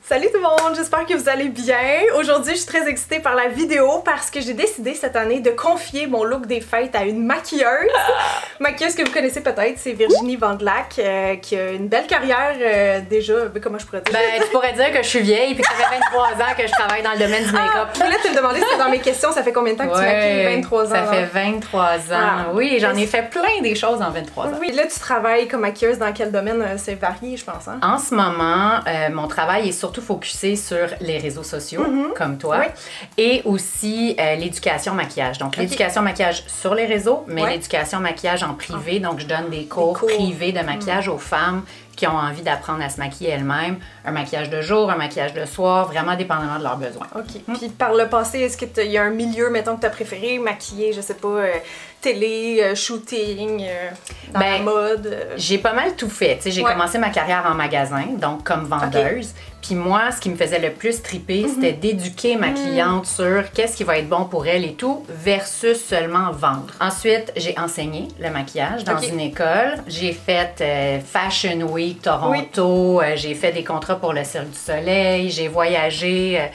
Salut tout le monde, j'espère que vous allez bien. Aujourd'hui, je suis très excitée par la vidéo parce que j'ai décidé cette année de confier mon look des fêtes à une maquilleuse. Maquilleuse que vous connaissez peut-être, c'est Virginie Vandelac, qui a une belle carrière déjà, comment je pourrais dire? Ben, tu pourrais dire que je suis vieille puis que ça fait 23 ans que je travaille dans le domaine du make-up. Je voulais te le demander, c'était dans mes questions, ça fait combien de temps que tu maquilles? 23 ans. Ça fait 23 ans. Ah. Oui, j'en ai fait plein des choses en 23 ans. Oui, là tu travailles comme maquilleuse dans quel domaine? C'est varié, je pense. Hein? En ce moment, mon travail est surtout focusé sur les réseaux sociaux, comme toi, et aussi l'éducation maquillage. Donc, l'éducation maquillage sur les réseaux, mais l'éducation maquillage en privé. Donc, je donne des cours privés de maquillage aux femmes qui ont envie d'apprendre à se maquiller elles-mêmes. Un maquillage de jour, un maquillage de soir, vraiment dépendamment de leurs besoins. OK. Puis par le passé, est-ce qu'il y a un milieu, mettons, que tu as préféré, maquiller, je sais pas, télé, shooting, dans la mode? J'ai pas mal tout fait. J'ai commencé ma carrière en magasin, donc comme vendeuse. Puis moi, ce qui me faisait le plus triper, c'était d'éduquer ma cliente sur qu'est-ce qui va être bon pour elle et tout, versus seulement vendre. Ensuite, j'ai enseigné le maquillage dans une école. J'ai fait Fashion Week Toronto. J'ai fait des contrats pour le Cirque du Soleil. J'ai voyagé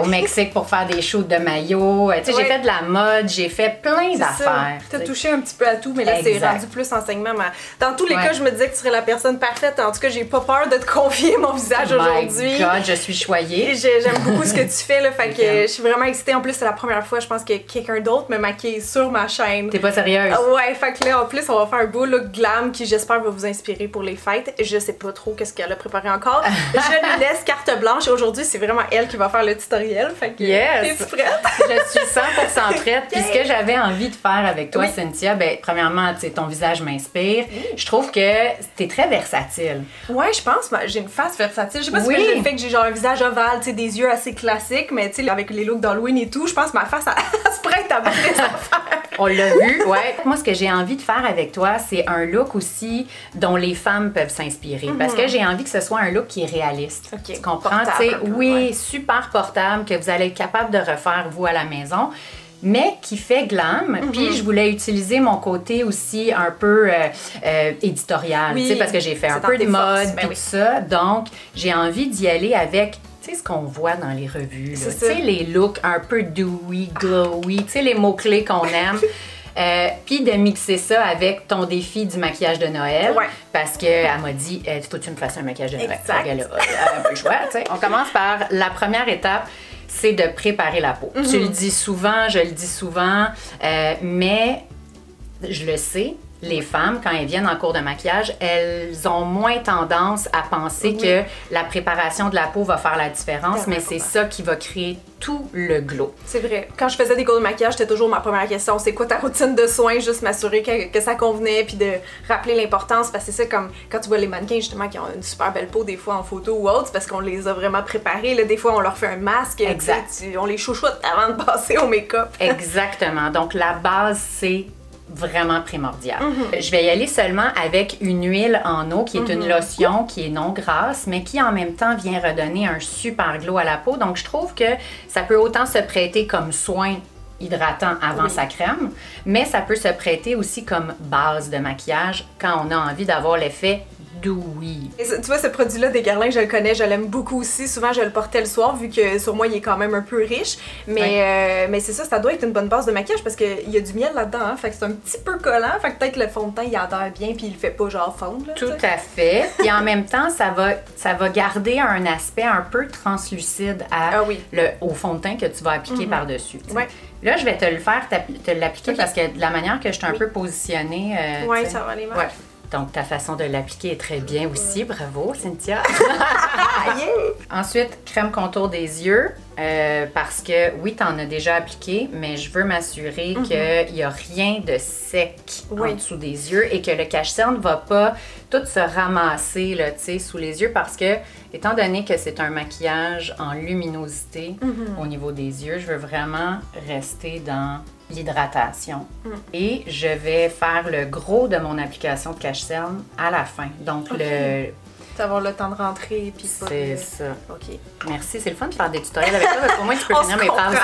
au Mexique pour faire des shoots de maillot. J'ai fait de la mode. J'ai fait plein d'affaires. Tu as touché un petit peu à tout, mais là, c'est rendu plus enseignement. Dans tous les cas, je me disais que tu serais la personne parfaite. En tout cas, j'ai pas peur de te confier mon visage aujourd'hui. God, je suis choyée. J'aime beaucoup ce que tu fais, là, fait que je suis vraiment excitée. En plus, c'est la première fois, je pense, que quelqu'un d'autre me maquille sur ma chaîne. T'es pas sérieuse? Ouais, fait que là, en plus, on va faire un beau look glam qui, j'espère, va vous inspirer pour les fêtes. Je sais pas trop qu'est-ce qu'elle a préparé encore. Je lui laisse carte blanche. Aujourd'hui, c'est vraiment elle qui va faire le tutoriel. Fait que, t'es-tu prête? Je suis 100% prête. Puis ce que j'avais envie de faire avec toi, Cynthia, ben, premièrement, ton visage m'inspire. Je trouve que t'es très versatile. Ouais, je pense. J'ai une face versatile. Je sais pas si j'ai le fait que j'ai genre un visage ovale, tu sais, des yeux assez classiques, mais tu sais, avec les looks d'Halloween et tout, je pense que ma face, elle se prête à bien les affaires. On l'a vu, ouais. Moi, ce que j'ai envie de faire avec toi, c'est un look aussi dont les femmes peuvent s'inspirer. Parce que j'ai envie que ce soit un look qui est réaliste. Tu comprends? Oui, super portable, que vous allez être capable de refaire, vous, à la maison, mais qui fait glam. Puis je voulais utiliser mon côté aussi un peu éditorial, parce que j'ai fait un peu de mode, tout ça. Donc, j'ai envie d'y aller avec, tu sais, ce qu'on voit dans les revues. Tu sais, les looks un peu dewy, glowy, tu sais, les mots-clés qu'on aime. Puis de mixer ça avec ton défi du maquillage de Noël. Parce qu'elle m'a dit, faut que tu me fasses un maquillage de Noël. Elle a un peu le choix, tu sais. On commence par la première étape, c'est de préparer la peau. Tu le dis souvent, je le dis souvent, mais je le sais, les femmes, quand elles viennent en cours de maquillage, elles ont moins tendance à penser que la préparation de la peau va faire la différence, mais c'est ça qui va créer tout le glow. C'est vrai. Quand je faisais des cours de maquillage, c'était toujours ma première question. C'est quoi ta routine de soins? Juste m'assurer que ça convenait, puis de rappeler l'importance, parce que c'est ça, comme quand tu vois les mannequins, justement, qui ont une super belle peau, des fois en photo ou autre, parce qu'on les a vraiment préparés. Là, des fois, on leur fait un masque. On les chouchoute avant de passer au make-up. Exactement. Donc, la base, c'est vraiment primordial. Je vais y aller seulement avec une huile en eau qui est une lotion qui est non grasse, mais qui en même temps vient redonner un super glow à la peau. Donc, je trouve que ça peut autant se prêter comme soin hydratant avant sa crème, mais ça peut se prêter aussi comme base de maquillage quand on a envie d'avoir l'effet dewy. Tu vois, ce produit-là, des Guerlain, je le connais, je l'aime beaucoup aussi. Souvent, je le portais le soir, vu que sur moi, il est quand même un peu riche. Mais, mais c'est ça doit être une bonne base de maquillage parce qu'il y a du miel là-dedans, hein, fait que c'est un petit peu collant. Fait que peut-être le fond de teint, il adhère bien, puis il fait pas genre fondre. Là, tout à fait. Puis en même temps, ça va garder un aspect un peu translucide au fond de teint que tu vas appliquer par-dessus. Là, je vais te le faire, te l'appliquer parce que de la manière que je t'ai un peu positionnée. Ça va aller mal. Donc, ta façon de l'appliquer est très bien aussi. Bravo, Cynthia! Ensuite, crème contour des yeux. Parce que, oui, tu en as déjà appliqué, mais je veux m'assurer qu'il n'y a rien de sec en dessous des yeux et que le cache-cerne ne va pas tout se ramasser là, sous les yeux parce que, étant donné que c'est un maquillage en luminosité au niveau des yeux, je veux vraiment rester dans l'hydratation. Et je vais faire le gros de mon application de cache-cerne à la fin. Donc, d'avoir le temps de rentrer. C'est ça. OK. Merci, c'est le fun de faire des tutoriels avec toi parce qu'au moins tu peux finir mes phrases.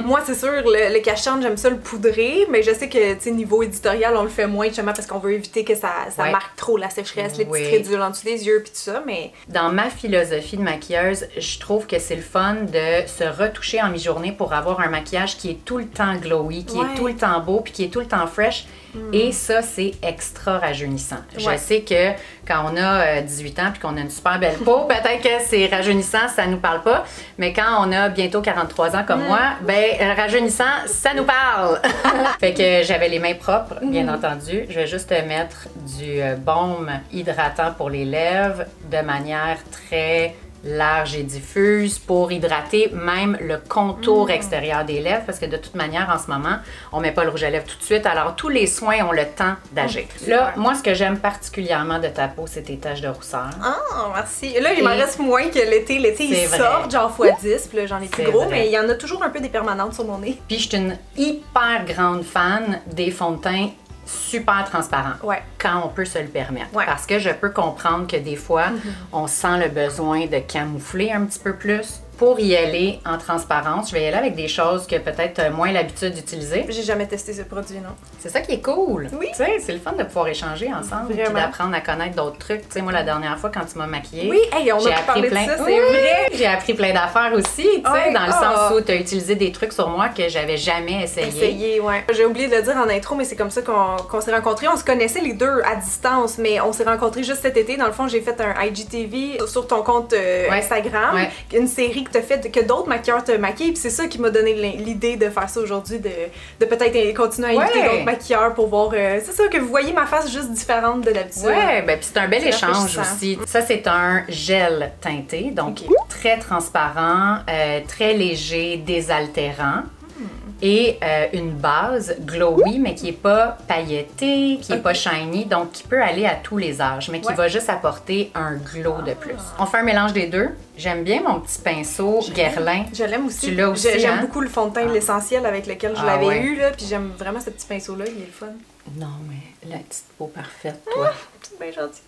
Moi, c'est sûr, le cache-chante, j'aime ça le poudrer, mais je sais que, tu sais, niveau éditorial, on le fait moins justement parce qu'on veut éviter que ça marque trop la sécheresse, les petites ridules en dessous des yeux puis tout ça, mais... Dans ma philosophie de maquilleuse, je trouve que c'est le fun de se retoucher en mi-journée pour avoir un maquillage qui est tout le temps glowy, qui est tout le temps beau puis qui est tout le temps fresh. Et ça, c'est extra rajeunissant. Je sais que quand on a 18 ans puis qu'on a une super belle peau, peut-être que c'est rajeunissant, ça nous parle pas. Mais quand on a bientôt 43 ans comme moi, ben rajeunissant, ça nous parle. Fait que j'avais les mains propres, bien entendu. Je vais juste mettre du baume hydratant pour les lèvres de manière très large et diffuse pour hydrater même le contour extérieur des lèvres parce que de toute manière en ce moment on met pas le rouge à lèvres tout de suite, alors tous les soins ont le temps d'agir. Là, moi ce que j'aime particulièrement de ta peau, c'est tes taches de rousseur. Ah, merci. Là, il m'en reste moins que l'été. L'été, il sort genre x10, puis là j'en ai plus gros, mais il y en a toujours un peu des permanentes sur mon nez. Puis je suis une hyper grande fan des fonds de teint super transparent quand on peut se le permettre. Parce que je peux comprendre que des fois, on sent le besoin de camoufler un petit peu plus. Pour y aller en transparence, je vais y aller avec des choses que peut-être moins l'habitude d'utiliser. J'ai jamais testé ce produit, non. C'est ça qui est cool. Oui. Tu sais, c'est le fun de pouvoir échanger ensemble et d'apprendre à connaître d'autres trucs. Tu sais, moi, la dernière fois, quand tu m'as maquillée, on a parlé de ça, c'est vrai. J'ai appris plein d'affaires aussi, tu sais, dans le sens où tu as utilisé des trucs sur moi que j'avais jamais essayé. J'ai oublié de le dire en intro, mais c'est comme ça qu'on s'est rencontrés. On se connaissait les deux à distance, mais on s'est rencontrés juste cet été. Dans le fond, j'ai fait un IGTV sur ton compte Instagram, une série que t'as fait, que d'autres maquilleurs te maquillent, puis c'est ça qui m'a donné l'idée de faire ça aujourd'hui, de peut-être continuer à inviter d'autres maquilleurs pour voir, c'est ça, que vous voyez ma face juste différente de d'habitude. Ouais, ben puis c'est un bel échange aussi. Ça, c'est un gel teinté, donc très transparent, très léger, désaltérant. Et une base glowy, mais qui n'est pas pailletée, qui n'est pas shiny, donc qui peut aller à tous les âges, mais qui va juste apporter un glow de plus. On fait un mélange des deux. J'aime bien mon petit pinceau Guerlain. Je l'aime aussi. Tu l'as aussi, J'aime beaucoup le fond de teint l'essentiel avec lequel je l'avais eu, là, puis j'aime vraiment ce petit pinceau-là, il est le fun. Non, mais la petite peau parfaite, toi. C'est bien gentil.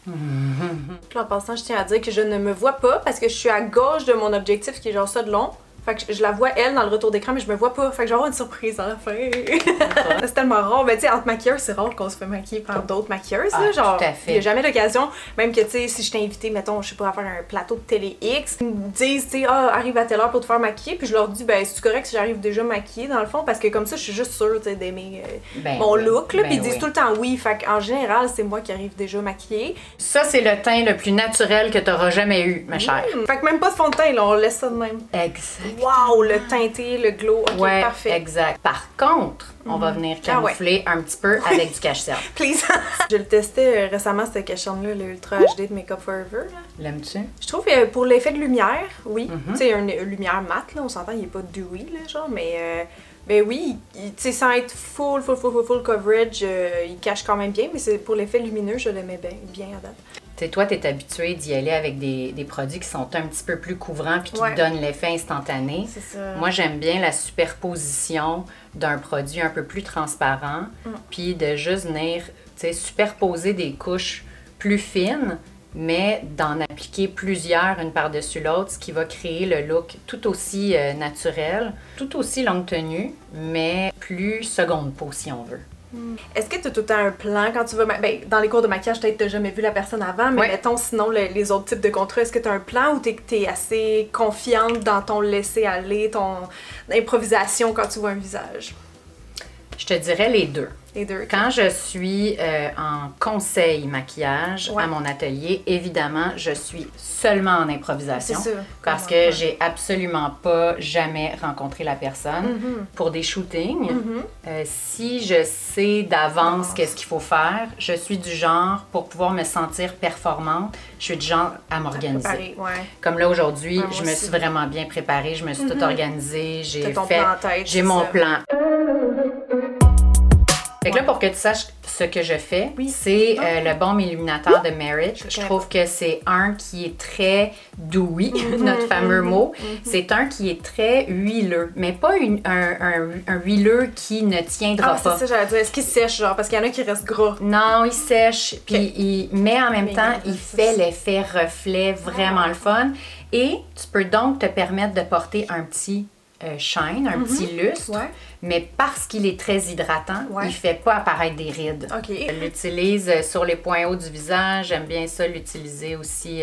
Puis en passant, je tiens à dire que je ne me vois pas parce que je suis à gauche de mon objectif qui est genre ça de long. Fait que je la vois, elle, dans le retour d'écran, mais je me vois pas. Fait que je vais avoir une surprise à la fin. C'est tellement rare. Mais tu sais, entre maquilleurs, c'est rare qu'on se fait maquiller par d'autres maquilleuses. Là, genre, il n'y a jamais l'occasion. Même que, tu sais, si je t'ai invité, mettons, je sais pas, à faire un plateau de télé X, ils me disent, tu sais, arrive à telle heure pour te faire maquiller. Puis je leur dis, ben, c'est correct si j'arrive déjà maquillée, dans le fond, parce que comme ça, je suis juste sûre, tu sais, d'aimer mon look. Là, puis ils disent tout le temps oui. Fait qu'en général, c'est moi qui arrive déjà maquillée. Ça, c'est le teint le plus naturel que tu auras jamais eu, ma chère. Fait que même pas de fond de teint, là, on laisse ça de même. Exact. Wow, le teinté, le glow, ok, parfait. Exact. Par contre, on va venir camoufler un petit peu avec du cache-cerne. Please. Je le testais récemment, cette cache-cerne-là, le Ultra HD de Makeup Forever. L'aimes-tu? Je trouve que pour l'effet de lumière, oui. Tu sais, une lumière mate, là, on s'entend, il est pas dewy, là, genre, mais... Ben oui, tu sais, sans être full coverage, il cache quand même bien, mais c'est pour l'effet lumineux, je l'aimais bien à date. Tu sais, toi, tu es habitué d'y aller avec des produits qui sont un petit peu plus couvrants puis qui te donnent l'effet instantané. C'est ça. Moi, j'aime bien la superposition d'un produit un peu plus transparent, puis de juste venir, tu sais, superposer des couches plus fines, mais d'en appliquer plusieurs une par-dessus l'autre, ce qui va créer le look tout aussi naturel, tout aussi longue tenue, mais plus seconde peau si on veut. Est-ce que tu as tout le temps un plan quand tu vas... Ben, dans les cours de maquillage, peut-être que tu n'as jamais vu la personne avant, mais mettons sinon les autres types de contrats, est-ce que tu as un plan ou tu es assez confiante dans ton laisser-aller, ton improvisation quand tu vois un visage? Je te dirais les deux. Les deux. Quand je suis en conseil maquillage à mon atelier, évidemment, je suis seulement en improvisation. C'est ça. Parce que j'ai absolument pas jamais rencontré la personne pour des shootings. Si je sais d'avance qu'est-ce qu'il faut faire, je suis du genre, pour pouvoir me sentir performante, je suis du genre à m'organiser. Comme là aujourd'hui, je me suis vraiment bien préparée, je me suis toute organisée, j'ai mon plan. Fait que là, pour que tu saches ce que je fais, c'est le baume illuminateur de Merit. Je trouve que c'est un qui est très dewy, notre fameux mot. C'est un qui est très huileux, mais pas un huileux qui ne tiendra pas. C'est ça, j'allais dire. Est-ce qu'il sèche, genre, parce qu'il y en a qui restent gras? Non, il sèche, mais en même temps, il fait l'effet reflet vraiment le fun. Et tu peux donc te permettre de porter un petit shine, un petit lustre, mais parce qu'il est très hydratant, il fait pas apparaître des rides. Je l'utilise sur les points hauts du visage. J'aime bien ça l'utiliser aussi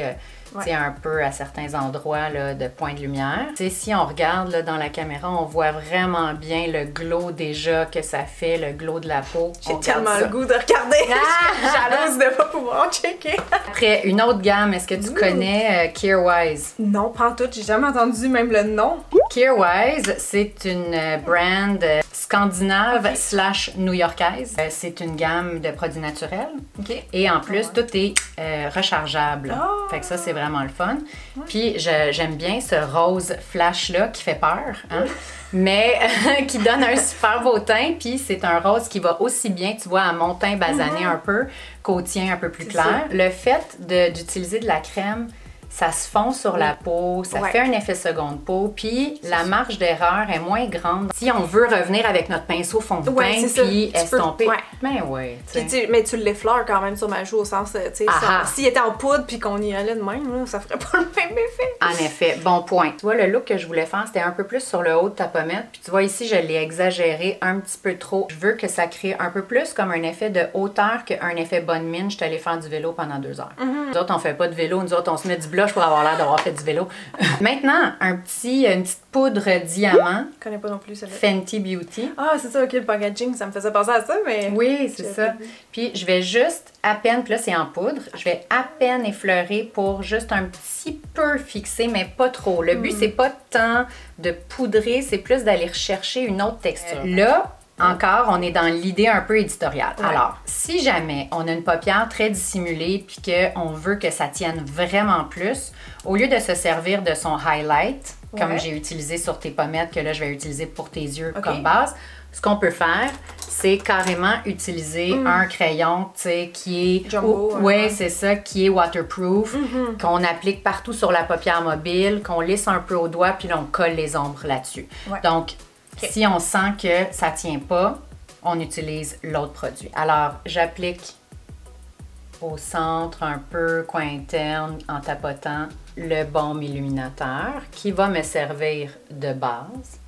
un peu à certains endroits là, de points de lumière. T'sais, si on regarde là, dans la caméra, on voit vraiment bien le glow déjà que ça fait, le glow de la peau. J'ai tellement le goût de regarder. Je suis jalouse de ne pas pouvoir checker. Après, une autre gamme, est-ce que tu connais Kjaerweis? Non, pas en tout. J'ai jamais entendu même le nom. Kjaerweis, c'est une brand scandinave / new-yorkaise. C'est une gamme de produits naturels. Et en plus, tout est rechargeable. Fait que ça, c'est vraiment le fun. Puis, j'aime bien ce rose flash-là qui fait peur, hein? Mais qui donne un super beau teint. Puis, c'est un rose qui va aussi bien, tu vois, à mon teint basané un peu qu'au tien un peu plus clair. Le fait d'utiliser de la crème, ça se fond sur la peau, ça fait un effet seconde peau, puis la marge d'erreur est moins grande. Si on veut revenir avec notre pinceau fond de teint, puis estomper, mais tu l'effleures quand même sur ma joue, au sens, tu sais, s'il était en poudre puis qu'on y allait de même, là, ça ferait pas le même effet. En effet, bon point. Tu vois, le look que je voulais faire, c'était un peu plus sur le haut de ta pommette, puis tu vois ici, je l'ai exagéré un petit peu trop. Je veux que ça crée un peu plus comme un effet de hauteur qu'un effet bonne mine. Je suis allée faire du vélo pendant 2 heures. Nous autres, on fait pas de vélo, nous autres, on se met du blush pour avoir l'air d'avoir fait du vélo. Maintenant, une petite poudre diamant. Je connais pas non plus celle-là. Fenty Beauty. Ah, c'est ça, ok, le packaging, ça me faisait penser à ça, mais... Oui, c'est ça. Puis je vais juste à peine, puis là c'est en poudre, je vais à peine effleurer pour juste un petit peu fixer, mais pas trop. Le but, c'est pas tant de poudrer, c'est plus d'aller rechercher une autre texture. Là, encore, on est dans l'idée un peu éditoriale. Alors, si jamais on a une paupière très dissimulée puis qu'on veut que ça tienne vraiment plus, au lieu de se servir de son highlight, comme j'ai utilisé sur tes pommettes, que là, je vais utiliser pour tes yeux comme base, ce qu'on peut faire, c'est carrément utiliser un crayon, tu sais, qui est... Jumbo. C'est ça, qui est waterproof, qu'on applique partout sur la paupière mobile, qu'on lisse un peu au doigt, puis là, on colle les ombres là-dessus. Donc, si on sent que ça tient pas, on utilise l'autre produit. Alors, j'applique au centre, un peu, coin interne, en tapotant le baume illuminateur qui va me servir de base.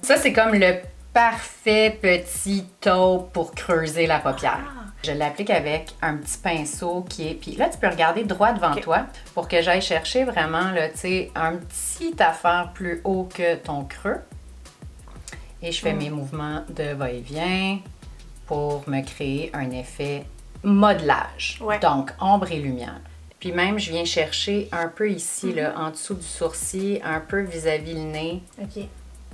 Ça, c'est comme le parfait petit taupe pour creuser la paupière. Je l'applique avec un petit pinceau qui est... Puis là, tu peux regarder droit devant toi pour que j'aille chercher vraiment, là, tu sais, un petit affaire plus haut que ton creux. Et je fais mes mouvements de va-et-vient pour me créer un effet modelage. Donc, ombre et lumière. Puis même, je viens chercher un peu ici, là, en dessous du sourcil, un peu vis-à-vis le nez,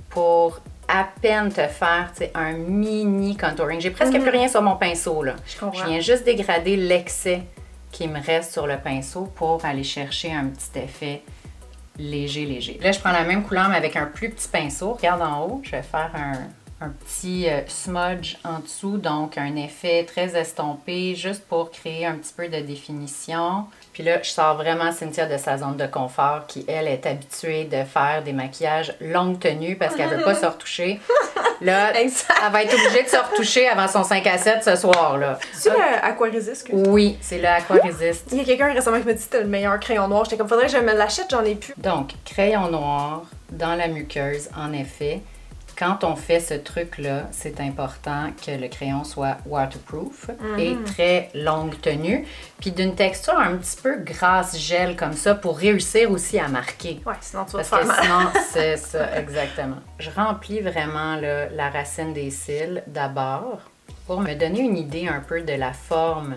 pour à peine te faire un mini contouring. J'ai presque plus rien sur mon pinceau, là. Je viens juste dégrader l'excès qui me reste sur le pinceau pour aller chercher un petit effet léger. Là, je prends la même couleur, mais avec un plus petit pinceau. Regarde en haut, je vais faire un petit smudge en dessous, donc un effet très estompé, juste pour créer un petit peu de définition. Puis là, je sors vraiment Cynthia de sa zone de confort, qui, elle, est habituée de faire des maquillages longue tenue parce qu'elle ne veut pas se retoucher. Là, elle va être obligée de se retoucher avant son 5 à 7 ce soir, là. C'est le Aquaresist? Oui, c'est le Aquaresist. Il y a quelqu'un récemment qui m'a dit que c'était le meilleur crayon noir. J'étais comme, faudrait que je me l'achète, j'en ai plus. Donc, crayon noir dans la muqueuse, en effet. Quand on fait ce truc-là, c'est important que le crayon soit waterproof et très longue tenue, puis d'une texture un petit peu grasse gel comme ça pour réussir aussi à marquer. Ouais, sinon tu vas Parce te faire mal. que sinon, c'est ça, exactement. Je remplis vraiment là, la racine des cils d'abord pour me donner une idée un peu de la forme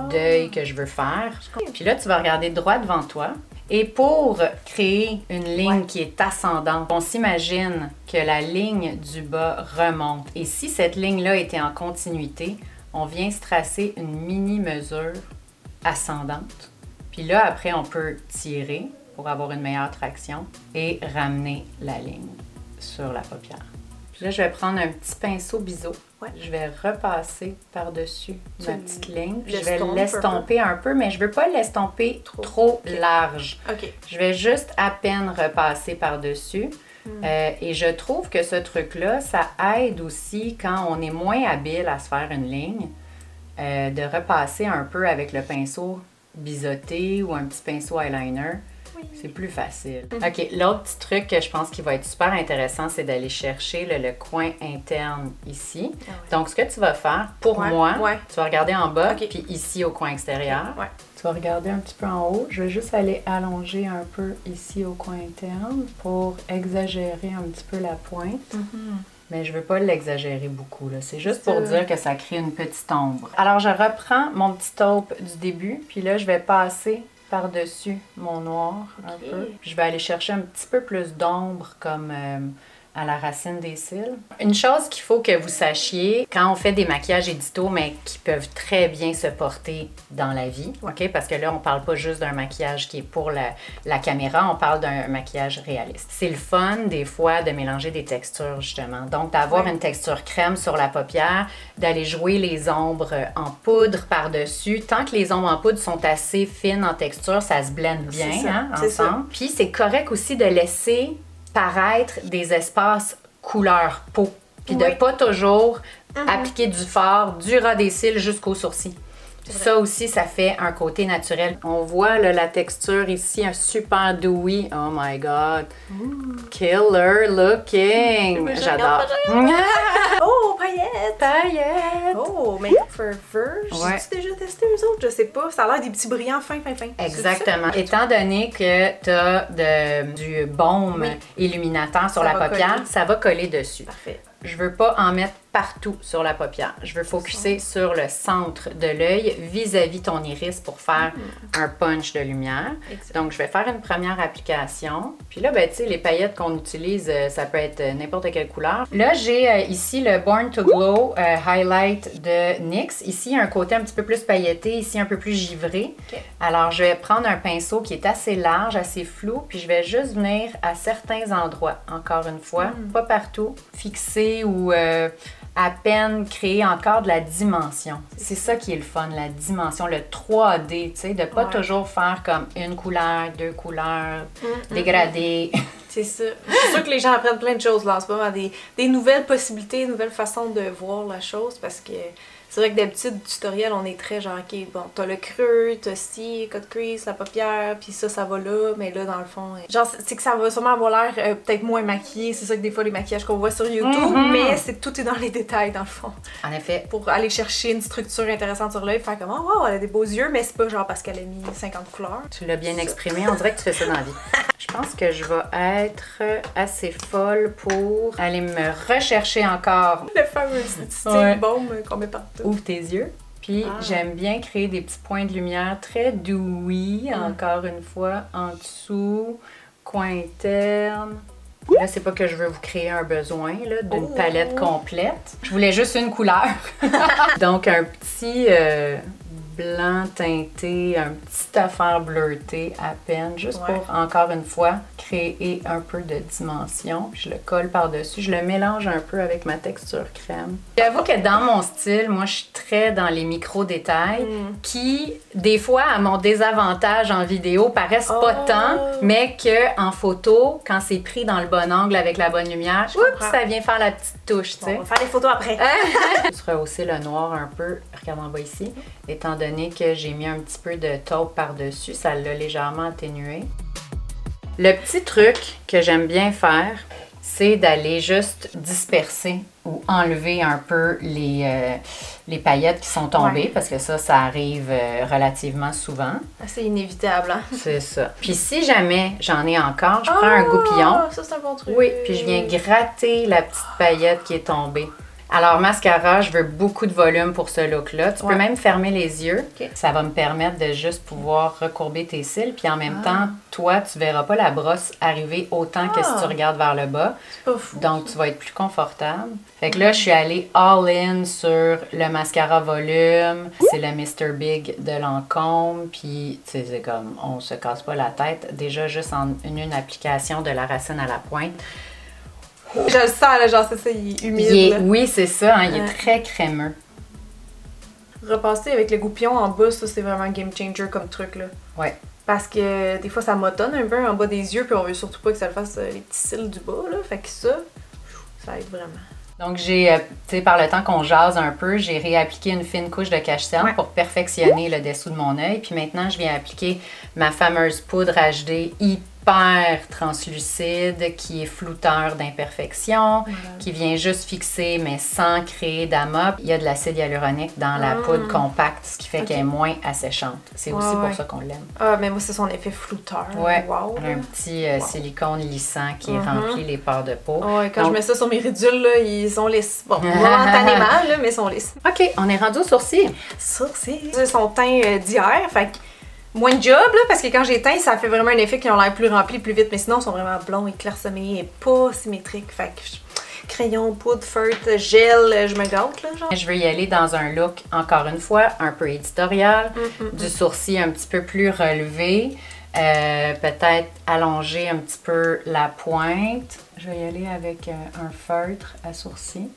d'œil que je veux faire. Puis là, tu vas regarder droit devant toi. Et pour créer une ligne qui est ascendante, on s'imagine que la ligne du bas remonte. Et si cette ligne-là était en continuité, on vient se tracer une mini-mesure ascendante. Puis là, après, on peut tirer pour avoir une meilleure traction et ramener la ligne sur la paupière. Là, je vais prendre un petit pinceau biseau. Ouais. Je vais repasser par-dessus ma petite ligne. Je vais l'estompes l'estomper un peu, mais je veux pas l'estomper trop large. OK. Je vais juste à peine repasser par-dessus. Et je trouve que ce truc-là, ça aide aussi quand on est moins habile à se faire une ligne, de repasser un peu avec le pinceau biseauté ou un petit pinceau eyeliner. C'est plus facile. OK, l'autre petit truc que je pense qui va être super intéressant, c'est d'aller chercher le coin interne ici. Ah ouais. Donc, ce que tu vas faire, pour moi, tu vas regarder en bas, puis ici au coin extérieur. Ouais. Tu vas regarder un petit peu en haut. Je vais juste aller allonger un peu ici au coin interne pour exagérer un petit peu la pointe. Mais je veux pas l'exagérer beaucoup, là. C'est juste pour dire que ça crée une petite ombre. Alors, je reprends mon petit taupe du début, puis là, je vais passer par-dessus mon noir un peu. Je vais aller chercher un petit peu plus d'ombre comme à la racine des cils. Une chose qu'il faut que vous sachiez, quand on fait des maquillages édito, mais qui peuvent très bien se porter dans la vie, OK? Parce que là, on parle pas juste d'un maquillage qui est pour la caméra, on parle d'un maquillage réaliste. C'est le fun, des fois, de mélanger des textures, justement. Donc, d'avoir une texture crème sur la paupière, d'aller jouer les ombres en poudre par-dessus. Tant que les ombres en poudre sont assez fines en texture, ça se blende bien ensemble. Puis, c'est correct aussi de laisser paraître des espaces couleur peau. Puis de pas toujours appliquer du fard du ras des cils jusqu'au sourcil. Ça aussi, ça fait un côté naturel. On voit là, la texture ici, un super dewy. Oh my God! Killer looking! J'adore! Oh, paillettes! Paillettes! Oh, Makeup Forever! J'ai-tu déjà testé eux autres? Je sais pas. Ça a l'air des petits brillants fin. Exactement. Étant donné que tu as du baume illuminateur sur la paupière, ça va coller dessus. Parfait. Je veux pas en mettre partout sur la paupière. Je veux focusser sur le centre de l'œil vis-à-vis ton iris pour faire un punch de lumière. Exact. Donc, je vais faire une première application. Puis là, ben, tu sais, les paillettes qu'on utilise, ça peut être n'importe quelle couleur. Là, j'ai ici le Born to Glow Highlight de NYX. Ici, un côté un petit peu plus pailleté, ici un peu plus givré. Okay. Alors, je vais prendre un pinceau qui est assez large, assez flou, puis je vais juste venir à certains endroits, encore une fois, pas partout, fixer ou à peine créer encore de la dimension. C'est ça qui est le fun, la dimension, le 3D, tu sais, de pas toujours faire comme une couleur, deux couleurs, dégradé. C'est ça. C'est sûr que les gens apprennent plein de choses là en ce moment, des nouvelles possibilités, des nouvelles façons de voir la chose, parce que c'est vrai que d'habitude, du tutoriel, on est très genre, OK, bon, t'as le creux, t'as ci, cut crease, la paupière, puis ça va là, mais là, dans le fond, genre, c'est que ça va sûrement avoir l'air peut-être moins maquillé, c'est ça que des fois, les maquillages qu'on voit sur YouTube, mais tout est dans les détails, dans le fond. En effet. Pour aller chercher une structure intéressante sur l'œil, faire comme, oh, wow, elle a des beaux yeux, mais c'est pas genre parce qu'elle a mis 50 couleurs. Tu l'as bien exprimé, on dirait que tu fais ça dans la vie. Je pense que je vais être assez folle pour aller me rechercher encore. Le fameux stick baume qu'on met partout. Ouvre tes yeux. Puis j'aime bien créer des petits points de lumière très dewy, encore une fois, en dessous, coin interne. Là, c'est pas que je veux vous créer un besoin d'une palette complète. Je voulais juste une couleur. Donc, un petit blanc teinté, un petit affaire bleutée à peine, juste pour, encore une fois, créer un peu de dimension. Puis je le colle par-dessus. Je le mélange un peu avec ma texture crème. J'avoue que dans mon style, moi, je suis très dans les micro-détails qui, des fois, à mon désavantage en vidéo, paraissent pas tant, mais qu'en photo, quand c'est pris dans le bon angle avec la bonne lumière, ça vient faire la petite touche, tu sais. On va faire des photos après. Je vais rehausser le noir un peu. Regarde en bas ici. Étant donné que j'ai mis un petit peu de taupe par-dessus, ça l'a légèrement atténué. Le petit truc que j'aime bien faire, c'est d'aller juste disperser ou enlever un peu les paillettes qui sont tombées, parce que ça arrive relativement souvent. C'est inévitable, hein? C'est ça. Puis si jamais j'en ai encore, je prends un goupillon. Ça, c'est un bon truc. Oui, puis je viens gratter la petite paillette qui est tombée. Alors, mascara, je veux beaucoup de volume pour ce look-là. Tu peux même fermer les yeux. Ça va me permettre de juste pouvoir recourber tes cils. Puis en même temps, toi, tu verras pas la brosse arriver autant que si tu regardes vers le bas. C'est pas fou. Donc, tu vas être plus confortable. Fait que là, je suis allée all-in sur le mascara volume. C'est le Mr. Big de Lancôme. Puis, tu sais, c'est comme, on se casse pas la tête. Déjà, juste en une application de la racine à la pointe. Je le sens, là, genre, c'est ça, il est humide. Oui, c'est ça, hein, il est très crémeux. Repasser avec le goupillon en bas, ça, c'est vraiment game changer comme truc, là. Ouais. Parce que des fois, ça motonne un peu en bas des yeux, puis on veut surtout pas que ça le fasse les petits cils du bas, là. Fait que ça aide vraiment. Donc, j'ai, tu sais, par le temps qu'on jase un peu, j'ai réappliqué une fine couche de cache-cerne pour perfectionner le dessous de mon œil. Puis maintenant, je viens appliquer ma fameuse poudre HD hyper translucide qui est flouteur d'imperfection, qui vient juste fixer mais sans créer d'amas. Il y a de l'acide hyaluronique dans la poudre compacte, ce qui fait qu'elle est moins asséchante. C'est aussi pour ça qu'on l'aime. Ah, mais moi, c'est son effet flouteur. Ouais, wow, un petit silicone lissant qui remplit les pores de peau. Ouais, quand je mets ça sur mes ridules, là, ils sont lisses. Bon, momentanément, là, mais ils sont lisses. OK, on est rendu aux sourcils. Sourcils. C'est son teint d'hier, fait que moins de job, là, parce que quand j'ai teint, ça fait vraiment un effet qu'ils ont l'air plus remplis, plus vite, mais sinon, ils sont vraiment blonds et clairsemés et pas symétriques. Fait que crayon, poudre, feutre, gel, je me gâte, là, genre. Je veux y aller dans un look, encore une fois, un peu éditorial, du sourcil un petit peu plus relevé, peut-être allonger un petit peu la pointe. Je vais y aller avec un feutre à sourcil,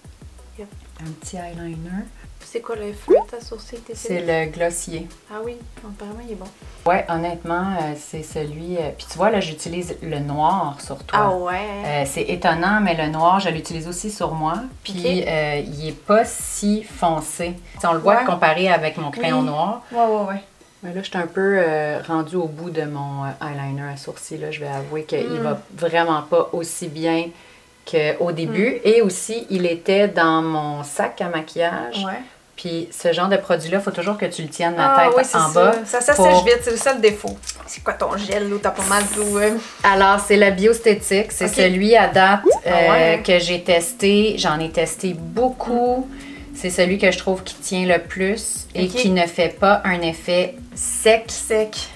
un petit eyeliner. C'est quoi le feutre à sourcil? C'est le Glossier. Ah oui, apparemment il est bon. Ouais, honnêtement, c'est celui... Puis tu vois, là, j'utilise le noir sur toi. Ah ouais? C'est étonnant, mais le noir, je l'utilise aussi sur moi. Puis il est pas si foncé. T'sais, on le voit comparé avec mon crayon noir. Ouais. Mais là, je suis un peu rendue au bout de mon eyeliner à sourcil. Là. Je vais avouer qu'il va vraiment pas aussi bien qu'au début. Et aussi, il était dans mon sac à maquillage. Ouais. Puis ce genre de produit-là, il faut toujours que tu le tiennes la tête en bas. Ça sèche vite, c'est le seul défaut. C'est quoi ton gel là? T'as pas mal d'eau? Alors, c'est le Biostétique. C'est celui à date que j'ai testé. J'en ai testé beaucoup. C'est celui que je trouve qui tient le plus et qui ne fait pas un effet sec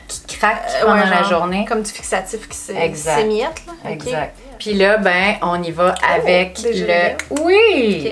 qui craque pendant la journée. Comme du fixatif qui s'émiette. Exact. Puis là, ben, on y va avec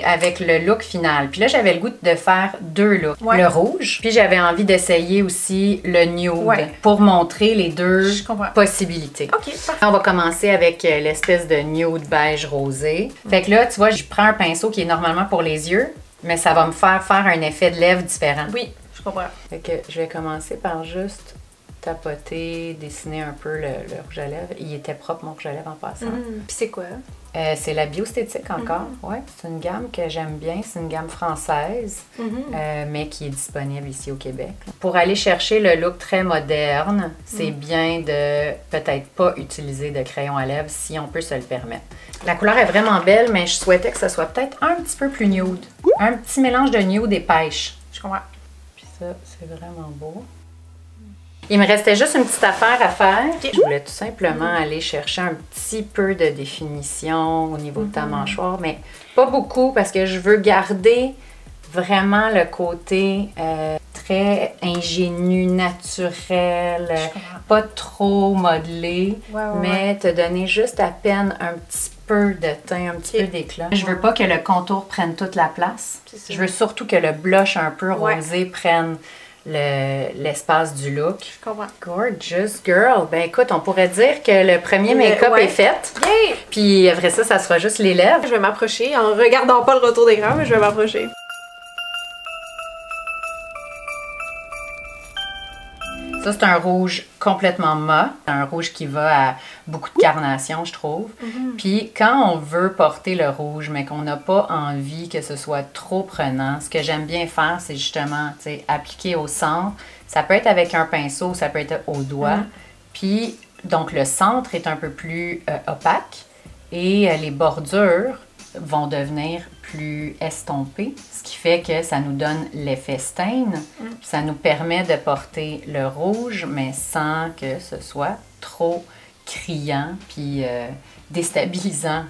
avec le look final. Puis là, j'avais le goût de faire deux looks. Ouais. Le rouge, puis j'avais envie d'essayer aussi le nude pour montrer les deux possibilités. OK, parfait. On va commencer avec l'espèce de nude beige rosé. Fait que là, tu vois, je prends un pinceau qui est normalement pour les yeux, mais ça va me faire un effet de lèvres différent. Oui, je comprends. Fait que je vais commencer par juste tapoter, dessiner un peu le rouge à lèvres. Il était propre, mon rouge à lèvres, en passant. Puis c'est quoi? C'est la Biostétique encore. Ouais, c'est une gamme que j'aime bien. C'est une gamme française, mais qui est disponible ici au Québec. Pour aller chercher le look très moderne, c'est bien de peut-être pas utiliser de crayon à lèvres si on peut se le permettre. La couleur est vraiment belle, mais je souhaitais que ça soit peut-être un petit peu plus nude. Un petit mélange de nude et pêche. Je comprends. Puis ça, c'est vraiment beau. Il me restait juste une petite affaire à faire. Je voulais tout simplement aller chercher un petit peu de définition au niveau de ta mâchoire, mais pas beaucoup parce que je veux garder vraiment le côté très ingénu, naturel, pas trop modelé, mais te donner juste à peine un petit peu de teint, un petit peu d'éclat. Je veux pas que le contour prenne toute la place. Je veux surtout que le blush un peu rosé prenne l'espace du look. Je comprends. Gorgeous girl. Ben écoute, on pourrait dire que le premier make-up est fait. Yay! Puis après ça, ça sera juste les lèvres. Je vais m'approcher en regardant pas le retour d'écran, mais je vais m'approcher. Ça, c'est un rouge complètement mat. Un rouge qui va à beaucoup de carnation, je trouve. Puis quand on veut porter le rouge, mais qu'on n'a pas envie que ce soit trop prenant, ce que j'aime bien faire, c'est justement appliquer au centre. Ça peut être avec un pinceau, ça peut être au doigt. Puis, donc, le centre est un peu plus opaque et les bordures vont devenir plus estompées, ce qui fait que ça nous donne l'effet stain. Ça nous permet de porter le rouge, mais sans que ce soit trop criant puis déstabilisant.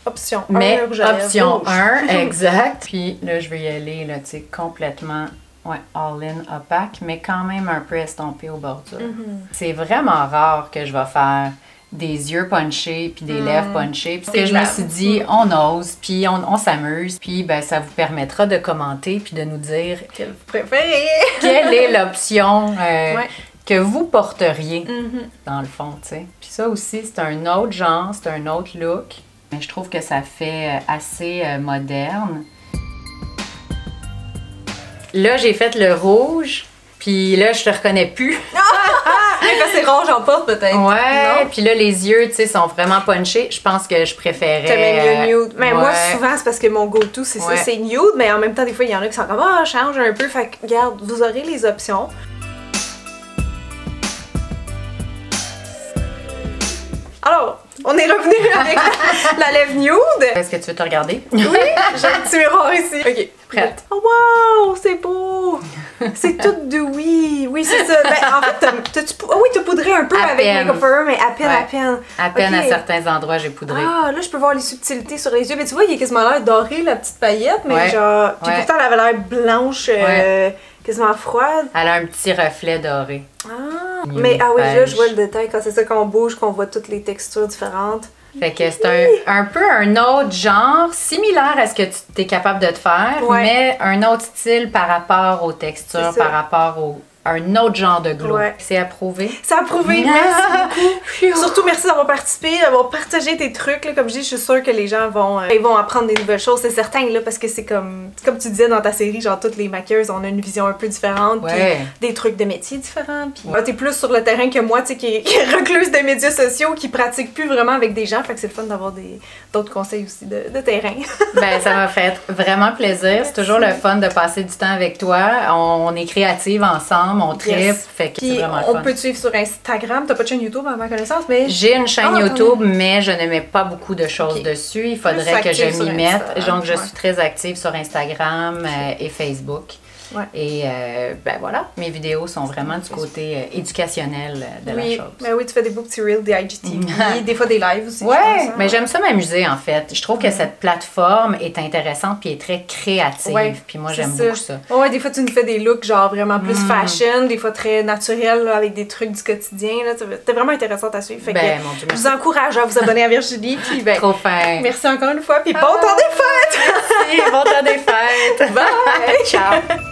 Option 1, mais option 1, exact. Puis là, je vais y aller là, complètement all-in opaque, mais quand même un peu estompé aux bordures. C'est vraiment rare que je vais faire des yeux punchés puis des lèvres punchées. Parce que je me suis dit, on ose, puis on s'amuse, puis ben, ça vous permettra de commenter puis de nous dire quelle vous préférez. Quelle est l'option que vous porteriez, dans le fond, tu sais. Puis ça aussi, c'est un autre genre, c'est un autre look. Mais je trouve que ça fait assez moderne. Là, j'ai fait le rouge, puis là, je te reconnais plus. Quand c'est rond, j'en porte peut-être. Ouais, puis là, les yeux, tu sais, sont vraiment punchés. Je pense que je préférais... T'aimes mieux nude. Mais moi, souvent, c'est parce que mon go-to, c'est ça, c'est nude, mais en même temps, des fois, il y en a qui sont comme « Ah, change un peu », fait que, regarde, vous aurez les options. Alors, on est revenu avec la lèvre nude. Est-ce que tu veux te regarder? Oui, j'ai un petit miroir ici. Ok, prête. Oh wow, c'est beau! C'est tout dewy. Oui, c'est ça. Ben, en fait, t'as poudré un peu à avec peine. Makeup Forever, mais à peine, à peine. À peine à certains endroits, j'ai poudré. Ah, là, je peux voir les subtilités sur les yeux. Mais tu vois, il est quasiment l'air doré, la petite paillette, mais genre... Puis pourtant, elle avait l'air blanche, quasiment froide. Elle a un petit reflet doré. Ah, mais ah oui, là, je vois le détail. Quand c'est ça qu'on bouge, qu'on voit toutes les textures différentes. Fait que c'est un peu un autre genre, similaire à ce que tu es capable de te faire, mais un autre style par rapport aux textures, par rapport à un autre genre de glow. C'est approuvé? C'est approuvé, merci beaucoup. Surtout merci d'avoir participé, d'avoir partagé tes trucs. Là. Comme je dis, je suis sûre que les gens vont apprendre des nouvelles choses, c'est certain, là, parce que c'est comme tu disais dans ta série, genre toutes les maquilleuses, on a une vision un peu différente, puis des trucs de métiers différents. Puis t'es plus sur le terrain que moi, tu sais, qui est recluse des médias sociaux, qui pratique plus vraiment avec des gens, fait que c'est le fun d'avoir d'autres conseils aussi de terrain. Ben, ça m'a fait vraiment plaisir. C'est toujours le fun de passer du temps avec toi. On est créatives ensemble. On tripe, fait que c'est vraiment le fun. On peut te suivre sur Instagram. T'as pas de chaîne YouTube à ma connaissance, mais... J'ai une chaîne YouTube, mais je ne mets pas beaucoup de choses dessus. Il faudrait que je m'y mette. Donc, je suis très active sur Instagram et Facebook. Et ben voilà, mes vidéos sont vraiment du côté éducationnel de la chose. Mais oui, tu fais des beaux petits reels, des IGTV, des fois des lives aussi. Ouais, mais j'aime ça m'amuser en fait. Je trouve que cette plateforme est intéressante puis est très créative. Puis moi, j'aime beaucoup ça. Ouais, des fois, tu nous fais des looks genre vraiment plus fashion, des fois très naturels là, avec des trucs du quotidien. T'es vraiment intéressante à suivre. Fait que mon Dieu, je vous encourage à vous abonner à Virginie. Puis ben, trop fin. Merci encore une fois. Puis bon temps des fêtes! Merci, bon temps des fêtes. Bye! Ciao!